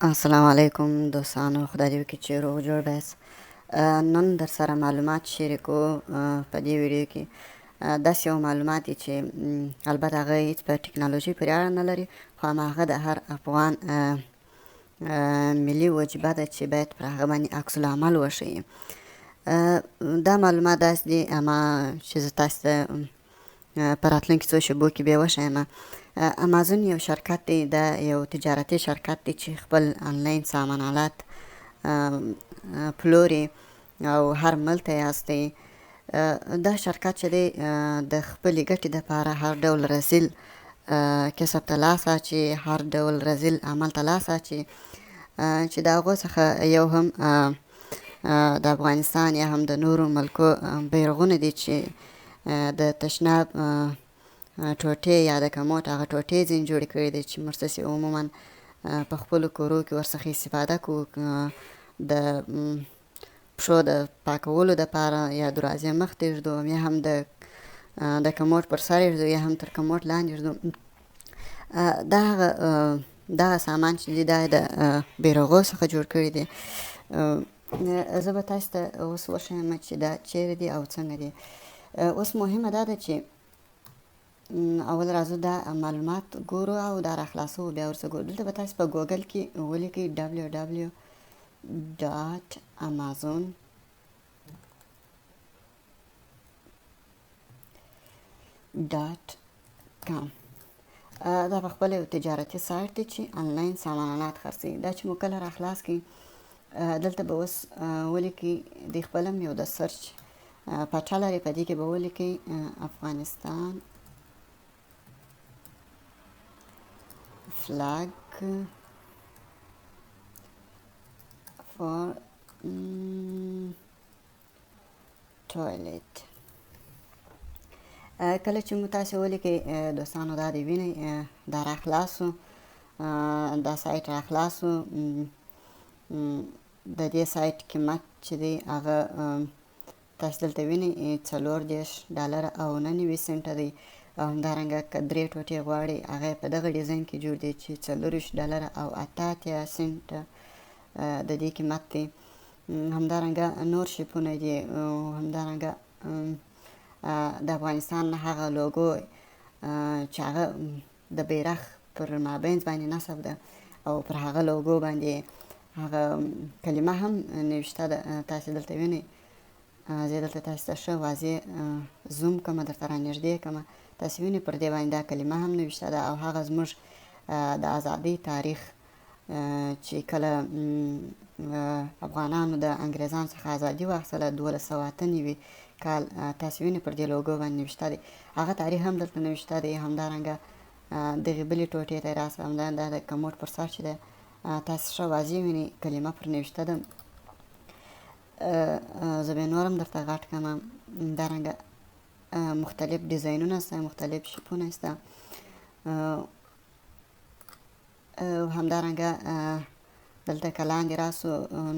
السلام علیکم دوستانو، خدای دې وکړي چې روغ جوړ بیاست. نن در سره معلومات شریکو په دې ویډیو کې. داسې یو معلومات دی چې البته هغه هېڅ په ټکنالوژي پورې اړه نه لري، خو هماغه د هر افغان ملي وجیبه ده چې باید پر هغه باندې عکس العمل وښیي. دا معلومات داسې دي چې زه تاسو ته په راتلونکي څو شېبو کې بیا وښیم. امازون یو شرکت دی، دا یو تجارتي شرکت دی چې خپل آنلاین سامان آلات پلوري او هر ملک ته یې استوي. دا شرکت چې دی د خپلې ګټې دپاره هر ډول رذیل کسب ته لاس اچي، هر ډول رذیل عمل ته لاس اچي، چې د هغو څخه یو هم د افغانستان یا هم د نورو ملکو بیرغونه دي چې د تشناب ټوټې یا د کموټ هغه ټوټې ځینې جوړې کړي دي چې موږ تاسې عموما په خپلو کورو کې ورڅخه استفاده کوو، د پښو د پاکولو دپاره یا دروازې مخ ته ایږدو، یا هم د کموټ پر سر ایږدو، یا هم تر کموټ لاندې ایږدو. دغه سامان چې دی دا د بیرغو څخه جوړ کړي دي. زه به تاسو ته اوس وښیم چې دا چیرې دي او څنګه دي. اوس مهمه دا ده چې اول راځو دا معلومات ګورو او دا راخلاصو، بیا ورڅه ګورو. دلته به تاسو په ګوګل کې ولیکئ www.amazon.com. دا په خپل یو تجارتي سایټ دی چې آنلاین سامانات خرڅوي. دا چې مو کله راخلاص کړئ دلته به اوس ولیکئ، د خپل هم یو د سرچ پټه لري، په دې کې به ولیکئ افغانستان flag for toilet. کله چې مو تاسې ولیکئ دوستانو دا دې وینئ دا راخلاصو، دا سایټ راخلاصو. د دې سایټ قیمت چې دی هغه تاسو دلته وینئ $40 او 99 سنټه دی، او همدارنګه که 3 ټوټې غواړئ هغه یې په دغه ډیزاین کې جوړ دی چې $40 او 88 سنټه د دې قیمت دی. همدارنګه نور شیپونه دي، همدارنګه د افغانستان هغه لوګو چې هغه د بیرغ پر مابینځ باندې نصب ده او پر هغه لوګو باندې هغه کلمه هم نوشته ده. تاسې دلته وینئ، زه دلته تاسو ته ښه واضح زوم کومه، درته رانږدې کومه. تاسې وینئ پر دې باندې دا کلمه هم نوشته ده، او هغه زموږ د ازادۍ تاریخ چې کله افغانانو د انګریزانو څخه ازادي واخیستله 1298 کال، تاسې وینئ پر دې لوګو باندې نوشته دی. هغه تاریخ هم دلته نوشته دی. همدارنګه دغې بلې ټوټې ته یې راسه، همدارنګه دا د کموډ پر سر چې دی تاسې ښه واضح وینئ کلمه پر نوشته ده. زه بیا نور هم درته غټ کړم. همدارنګه مختلف ډیزاینونه شته، مختلف شیپونه شته، همدارنګه دلته که لاندې راسو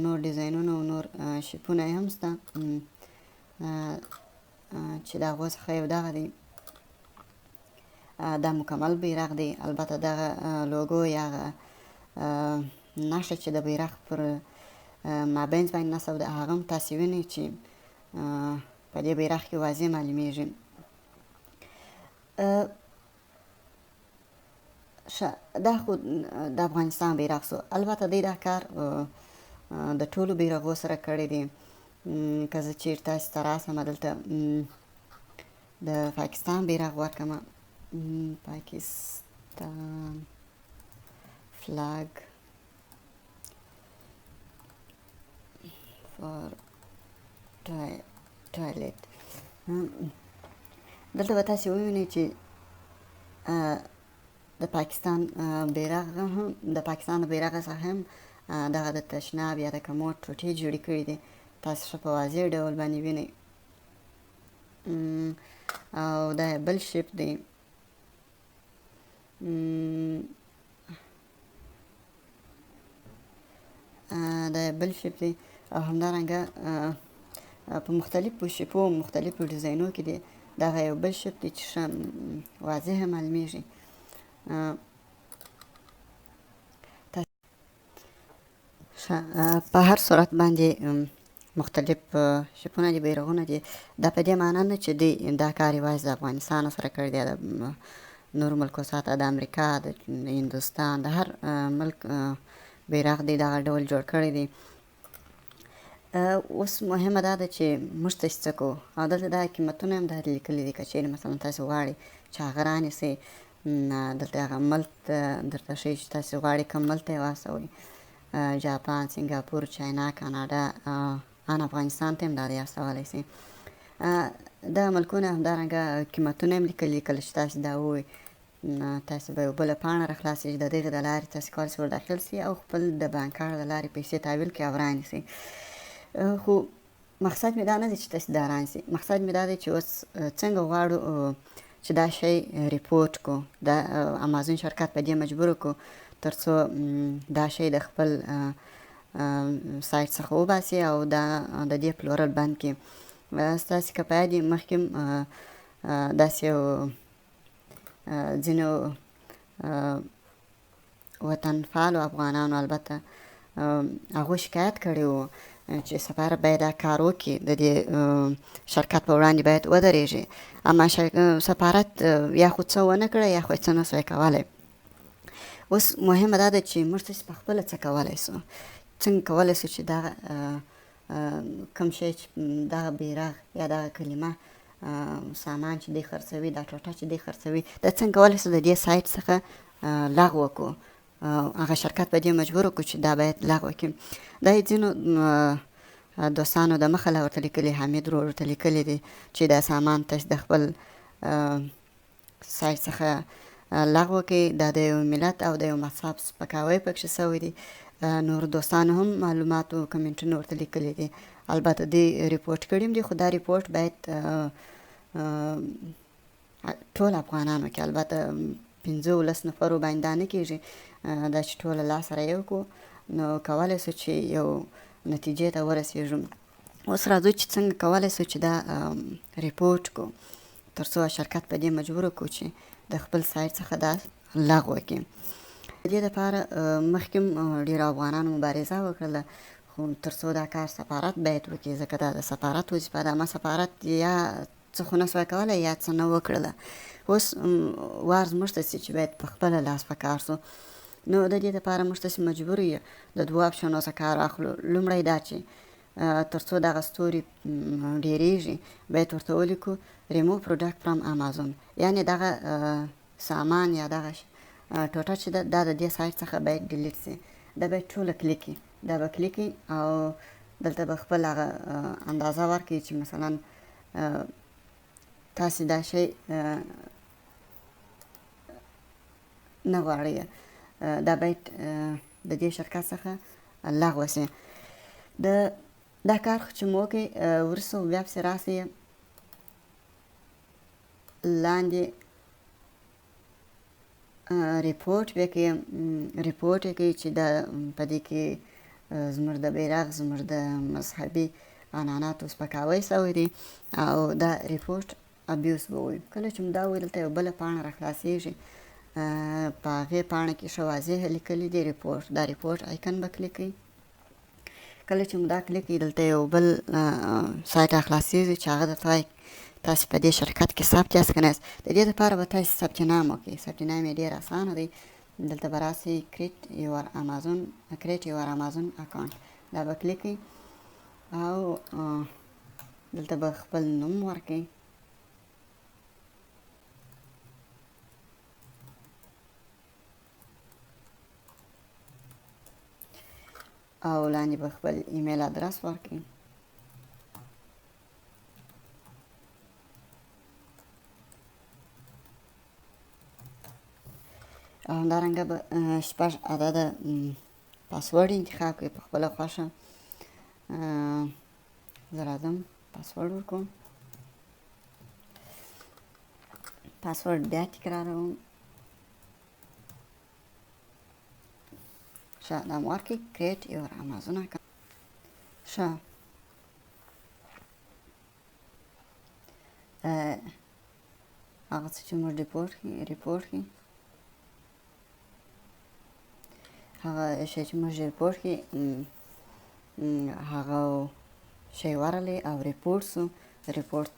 نور ډیزاینونه او نور شیپونه یې هم شته چې د هغو څخه یو دغه دی. دا مکمل بیرغ دی. البته دغه لوګو یا نښه چې د بیرغ پر مابینځ باندې نصب ده هغه هم تاسې وینئ چې په دې بیرغ کې واضح معلومیږي. دا خو د افغانستان بیرغ شو. البته دی دا کار د ټولو بیرغو سره کړی دی. که زه چیرې تاسې ته راسم دلته د پاکستان بیرغ ورکړم، پاکستان فلاګ for toilet. دلته به تاسې ووینئ چې د پاکستان بیرغ هم د پاکستان د بیرغ څخه هم دغه د تشناب یا د کموډ ټوټې جوړې کړي دي. تاسې ښه په واضح ډول باندې وینئ. او دا بل شیپ دی. دا بل شیپ دی، او همدارنګه په مختلفو شیپو مختلفو ډیزاینو کې دی. دغه یو بل شیپ دی چې ښه واضح معلومیږي. په هر صورت باندې مختلف شپونه دي، بیرغونه دي. دا په دې معنا نه چې دوی دا کار یوازې د افغانستان سره کړی دی، د نورو ملکو ساته، د امریکا، د هندوستان، د هر ملک بیرغ دی دغه ډول جوړ کړی دی. اوس مهمه دا ده چې موږ تاسې څه کوو، او دلته دا قیمتونه هم دا لیکلي دي. که چیرې مثلا تاسې غواړئ چې هغه رانیسئ، دلته هغه ملک درته ښیي چې تاسې غواړئ کوم ملک ته یې واستوئ. جاپان، سنګاپور، چاینا، کاناډا، ان افغانستان ته هم دا دی استولی سئ. دغه ملکونه همدارنګه قیمتونه هم لیکلي. کله چې تاسې دا ووایئ، تاسې به یو بله پاڼه راخلاصېږي، د دغې د لارې تاسې کولی سئ ور داخل سئ او خپل د بانک کارت د لارې پیسې تحویل کړئ او رانیسئ. خو مقصد مې دا نه دی چې تاسې دا رانیسئ. مقصد مې دا دی چې اوس څنګه غواړو چې دا شی ریپورټ کړو. د امازون شرکت په دې مجبور کړو تر څو دا شی د خپل سایټ څخه وباسي او د دې پلورل بند کړي. ستاسې که په یاد وي مخکې داسې یو ځینو وطنپالو افغانانو البته هغوی شکایت کړی و چې سفارت باید دا کار وکړي، د دې شرکت په وړاندې باید ودرېږي. اما سفارت یا خو څه ونه کړه یا خو څه نه سوی کولی. اوس مهمه دا ده چې موږ تاسې په خپله څه کولی سو. څنګه کولی سو چې دغه کوم شی چې دغه بیرغ یا دغه کلمه سامان چې دی خرڅوي، دا ټوټه چې دی خرڅوي، دا څنګه کولی سو د دې سایټ څخه لغوه کړو. هغه شرکت په دې مجبور کړو چې دا باید لغوه کړي. دا یې ځینو دوستانو د مخه لا ورته لیکلي، حمید ورور ورته لیکلی دی چې دا سامان تاسې د خپل سایټ څخه لغوه کړئ. دا د یو ملت او د یو مذهب سپکاوی پکښې سوی دی. نور دوستانو هم معلومات او کمنټونه ورته لیکلي دي. البته دوی ریپورټ کړي هم دي، خو دا ریپورټ باید ټول افغانانو کې، البته 15 نفرو باندې دا نه کېږي. دا چې ټوله لاس سره یو کړو نو کولی سو چې یو نتیجې ته ورسېږو. اوس راځو چې څنګه کولی سو چې دا ریپورټ کړو تر څو شرکت په دې مجبور کړو چې د خپل سایټ څخه دا لغوه کړي. د دې دپاره مخکې ډېرو افغانانو مبارزه وکړله، خو تر څو دا کار سفارت باید وکړي، ځکه دا د سفارت وظیفه ده. اما سفارت یا څه خو نه سوی کولی یا څه نه وکړله. اوس وار زموږ ته چې باید په خپله لاس په کار سو. نو د دې دپاره موږ تاسې مجبور یو د 2 اپشنو څخه کار اخلو. لومړی دا چې تر څو دغه ستوري ډېرېږي باید ورته ولیکو remove product from امازون، یعنې دغه سامان یا دغه ټوټه چې ده دا د دې سایټ څخه باید ډیلیټ سي. دا باید ټوله کلیکي. دا به کلیکي او دلته به خپل هغه اندازه ورکړي چې مثلا تاسې دا شی نه غواړئ. دا باید د دې شرکت څخه لغوه سي. دا کار چې مو وکړئ وروسته بیا پسې راسئ لاندې ریپورټ بیا کې ریپورټ یې کوي چې دا په دې کې زموږ د بیرغ، زموږ د مذهبي عنعناتو سپکاوی سوی دی او دا ریپورټ ابیوز به ووایو. کله چې مو دا وویل دلته یو بله پاڼه راخلاصېږي، په هغې پاڼه کې ښه واضح لیکلي دي ریپورټ. دا ریپورټ آیکن به کلیک کوئ. کله چې مو دا کلیک کړئ دلته یو بل سایټ راخلاصېږي چې هغه درته وایي تاسې په دې شرکت کې ثبت یاست که نه یاست. د دې دپاره به تاسې ثبت نام وکړئ. ثبت نام یې ډېر اسانه دی. دلته به راسئ create your amazon account. دا به کلیک کړئ او دلته به خپل نوم ورکړئ. او لاندې به خپل ایمیل ادرس ورکړئ. او همدارنګه به 6 عدده پاسورډ انتخاب کړئ په خپله خوښه. زه راځم پاسورډ ورکوم. پاسورډ بیا تکراروم. ښه دا مو ورکړئ create your amazon account. ښه هغه څه چې موږ ریپورټ کړي هغه شی چې موږ ریپورټ کړي هغه شی ورغلی او ریپورټ سو. ریپورټ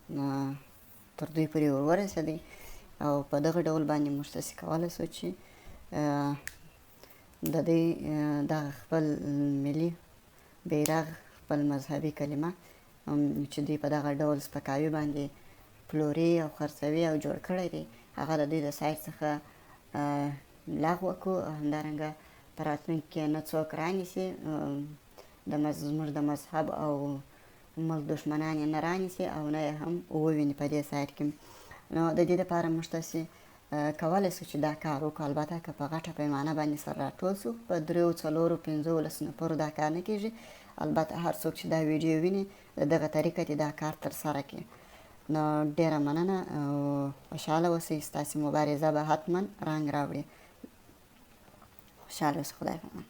تر دوی پورې ورورسېدی او په دغه ډول باندې موږ تاسې کولی سو چې د دې دغه خپل ملي بیرغ، خپل مذهبي کلمه چې دوی په دغه ډول سپکاوي باندې پلوري او خرڅوي او جوړ کړی دی، هغه د دوی د سایټ څخه لغوه کړو. همدارنګه په راتلونکي کې نه څوک رانیسي، زموږ د مذهب او ملک دښمنان یې نه رانیسي او نه یې هم وویني په دې سایټ کې. نو د دې دپاره موږ تاسې کولی سو چې دا کار وکړو. البته که په غټه پیمانه باندې سره راټول سو، په 3 4 15 نفرو دا کار نه کېږي. البته هر څوک چې دا ویډیو ویني د دغه طریقه دې دا کار ترسره کړي. نو ډېره مننه او خوشحاله اوسئ. ستاسې مبارزه به حتما رنګ راوړي. خوشحاله اوسئ. خدای پامان.